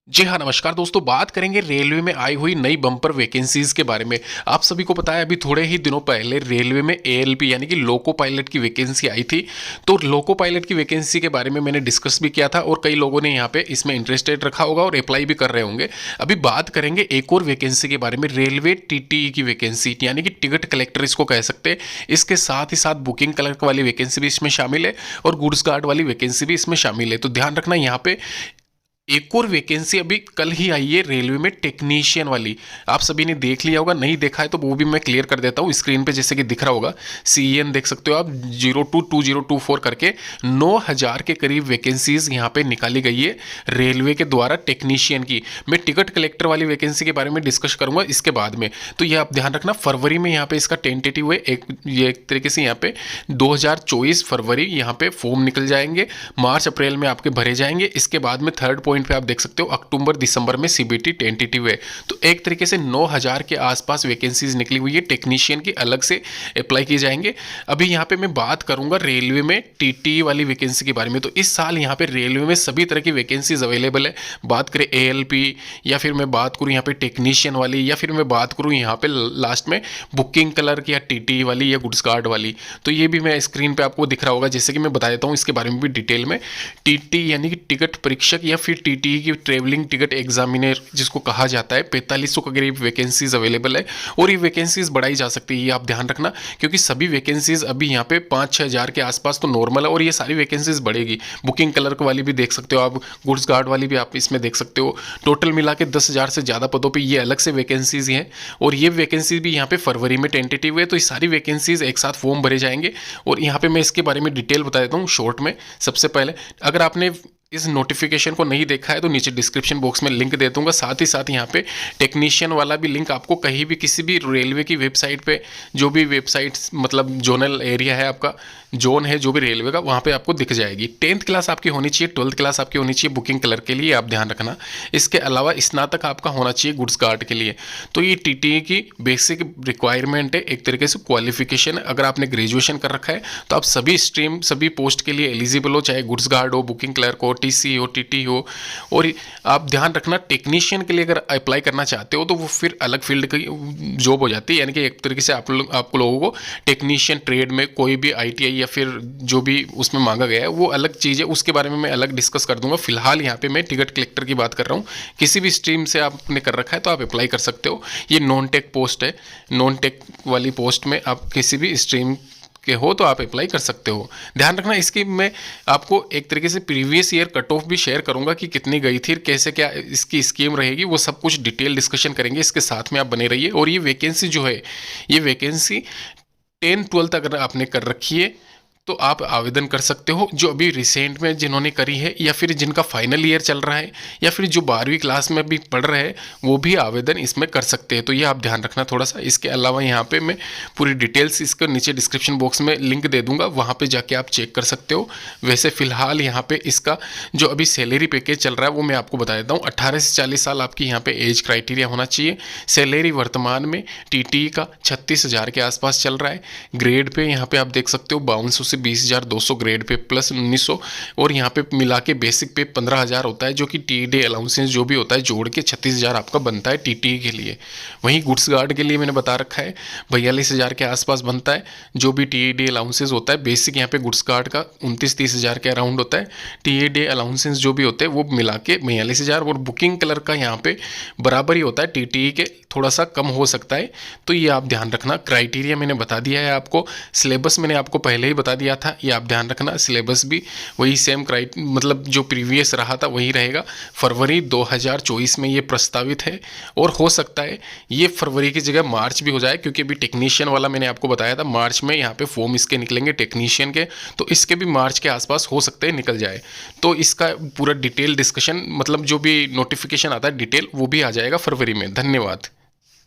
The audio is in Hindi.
जी हाँ, नमस्कार दोस्तों। बात करेंगे रेलवे में आई हुई नई बम्पर वैकेंसीज़ के बारे में। आप सभी को पता है अभी थोड़े ही दिनों पहले रेलवे में एएलपी यानी कि लोको पायलट की वैकेंसी आई थी। तो लोको पायलट की वैकेंसी के बारे में मैंने डिस्कस भी किया था और कई लोगों ने यहाँ पे इसमें इंटरेस्टेड रखा होगा और अप्लाई भी कर रहे होंगे। अभी बात करेंगे एक और वैकेंसी के बारे में, रेलवे टीटीई की वैकेंसी यानी कि टिकट कलेक्टर इसको कह सकते हैं। इसके साथ ही साथ बुकिंग क्लर्क वाली वैकेंसी भी इसमें शामिल है और गुड्स गार्ड वाली वैकेंसी भी इसमें शामिल है। तो ध्यान रखना, यहाँ पे एक और वैकेंसी अभी कल ही आई है रेलवे में टेक्नीशियन वाली। आप सभी ने देख लिया होगा, नहीं देखा है तो वो भी मैं क्लियर कर देता हूँ। स्क्रीन पे जैसे कि दिख रहा होगा, CEN देख सकते हो आप 022024 करके 9000 के करीब वैकेंसीज यहाँ पे निकाली गई है रेलवे के द्वारा टेक्नीशियन की। मैं टिकट कलेक्टर वाली वैकेंसी के बारे में डिस्कस करूंगा इसके बाद में। तो ये आप ध्यान रखना, फरवरी में यहाँ पे इसका टेंटेटिव है। एक तरीके से यहाँ पे 2024 फरवरी यहाँ पे फॉर्म निकल जाएंगे, मार्च अप्रैल में आपके भरे जाएंगे। इसके बाद में थर्ड पॉइंट पे आप देख सकते हो अक्टूबर दिसंबर में CBT टेंटेटिव है। तो एक तरीके से 9000 के आसपास वैकेंसीज निकली हुई है टेक्नीशियन की, अलग से अप्लाई किए जाएंगे। अभी यहाँ पे मैं बात करूंगा रेलवे में TTE वाली वैकेंसी के बारे में। तो इस साल यहाँ पे रेलवे में सभी तरह की वैकेंसीज अवेलेबल है। बात करें ALP या फिर मैं बात करूँ यहाँ पे टेक्नीशियन वाली, या फिर मैं बात करूँ यहाँ पे लास्ट में बुकिंग क्लर्क या TTE वाली या गुड्स गार्ड वाली, तो ये भी मैं स्क्रीन पे आपको दिख रहा होगा। जैसे कि मैं बता देता हूँ इसके बारे में भी डिटेल में। TTE यानी कि टिकट परीक्षक या फिर TTE की ट्रेवलिंग टिकट एग्जामिनर जिसको कहा जाता है, 4500 के करीब वैकेंसीज अवेलेबल है और ये वैकेंसीज बढ़ाई जा सकती है। ये आप ध्यान रखना, क्योंकि सभी वैकेंसीज अभी यहाँ पे 5-6 हज़ार के आसपास तो नॉर्मल है और ये सारी वैकेंसीज बढ़ेगी। बुकिंग क्लर्क वाली भी देख सकते हो आप, गुड्स गार्ड वाली भी आप इसमें देख सकते हो। टोटल मिला के 10,000 से ज़्यादा पदों पर ये अलग से वैकेंसीज हैं और ये वैकेंसी भी यहाँ पे फरवरी में टेंटेटिव है। तो ये सारी वैकेंसीज एक साथ फॉर्म भरे जाएंगे और यहाँ पे मैं इसके बारे में डिटेल बता देता हूँ शॉर्ट में। सबसे पहले, अगर आपने इस नोटिफिकेशन को नहीं देखा है तो नीचे डिस्क्रिप्शन बॉक्स में लिंक दे दूंगा। साथ ही साथ यहाँ पे टेक्नीशियन वाला भी लिंक आपको कहीं भी किसी भी रेलवे की वेबसाइट पे, जो भी वेबसाइट मतलब जोनल एरिया है आपका, जोन है जो भी रेलवे का, वहाँ पे आपको दिख जाएगी। 10th क्लास आपकी होनी चाहिए, 12th क्लास आपकी होनी चाहिए बुकिंग क्लर्क के लिए, आप ध्यान रखना। इसके अलावा स्नातक आपका होना चाहिए गुड्स गार्ड के लिए। तो ये TTE की बेसिक रिक्वायरमेंट है, एक तरीके से क्वालिफिकेशन। अगर आपने ग्रेजुएशन कर रखा है तो आप सभी स्ट्रीम सभी पोस्ट के लिए एलिजिबल हो, चाहे गुड्स गार्ड हो, बुकिंग क्लर्क हो, TC हो, TT हो। और आप ध्यान रखना, टेक्नीशियन के लिए अगर अप्लाई करना चाहते हो तो वो फिर अलग फील्ड की जॉब हो जाती है। यानी कि एक तरीके से आपको लोगों को टेक्नीशियन ट्रेड में कोई भी ITI या फिर जो भी उसमें मांगा गया है वो अलग चीज़ है, उसके बारे में मैं अलग डिस्कस कर दूंगा। फिलहाल यहाँ पे मैं टिकट कलेक्टर की बात कर रहा हूँ। किसी भी स्ट्रीम से आपने कर रखा है तो आप अप्लाई कर सकते हो। ये नॉन टेक पोस्ट है, नॉन टेक वाली पोस्ट में आप किसी भी स्ट्रीम के हो तो आप अप्लाई कर सकते हो। ध्यान रखना, इसकी मैं आपको एक तरीके से प्रीवियस ईयर कट ऑफ भी शेयर करूंगा कि कितनी गई थी, कैसे क्या इसकी स्कीम रहेगी, वो सब कुछ डिटेल डिस्कशन करेंगे। इसके साथ में आप बने रहिए। और ये वैकेंसी जो है, ये वैकेंसी 10-12 अगर आपने कर रखी है तो आप आवेदन कर सकते हो। जो अभी रिसेंट में जिन्होंने करी है या फिर जिनका फाइनल ईयर चल रहा है या फिर जो 12वीं क्लास में भी पढ़ रहे हैं, वो भी आवेदन इसमें कर सकते हैं। तो ये आप ध्यान रखना थोड़ा सा। इसके अलावा यहाँ पे मैं पूरी डिटेल्स इसके नीचे डिस्क्रिप्शन बॉक्स में लिंक दे दूंगा, वहाँ पे जाके आप चेक कर सकते हो। वैसे फिलहाल यहाँ पे इसका जो अभी सैलरी पैकेज चल रहा है वो मैं आपको बता देता हूँ। 18 से 40 साल आपकी यहाँ पे एज क्राइटेरिया होना चाहिए। सैलरी वर्तमान में TTE का 36,000 के आसपास चल रहा है। ग्रेड पे यहाँ पे आप देख सकते हो 5200 से 20,200 ग्रेड पे प्लस 1900, और यहाँ पे मिला के बेसिक पे 15,000 होता है, जो कि TD अलाउंसेंस जो भी होता है जोड़ के 36,000 आपका बनता है TTE के लिए। वहीं गुड्स गार्ड के लिए मैंने बता रखा है 42,000 के आसपास बनता है, जो भी TD अलाउंसेंस होता है। बेसिक यहाँ पे गुड्स गार्ड का 29-30,000 के अराउंड होता है। TD अलाउंसेंस जो भी होते हैं वो मिला के 42,000, और बुकिंग क्लर्क का यहाँ पे बराबर ही होता है TTE के, थोड़ा सा कम हो सकता है। तो ये आप ध्यान रखना। क्राइटेरिया मैंने बता दिया है आपको, सिलेबस मैंने आपको पहले ही बता दिया था, ये आप ध्यान रखना। सिलेबस भी वही सेम मतलब जो प्रीवियस रहा था वही रहेगा। फरवरी 2024 में ये प्रस्तावित है और हो सकता है ये फरवरी की जगह मार्च भी हो जाए, क्योंकि अभी टेक्नीशियन वाला मैंने आपको बताया था मार्च में यहाँ पे फॉर्म इसके निकलेंगे टेक्नीशियन के, तो इसके भी मार्च के आसपास हो सकते हैं निकल जाए। तो इसका पूरा डिटेल डिस्कशन, मतलब जो भी नोटिफिकेशन आता है डिटेल, वो भी आ जाएगा फरवरी में। धन्यवाद।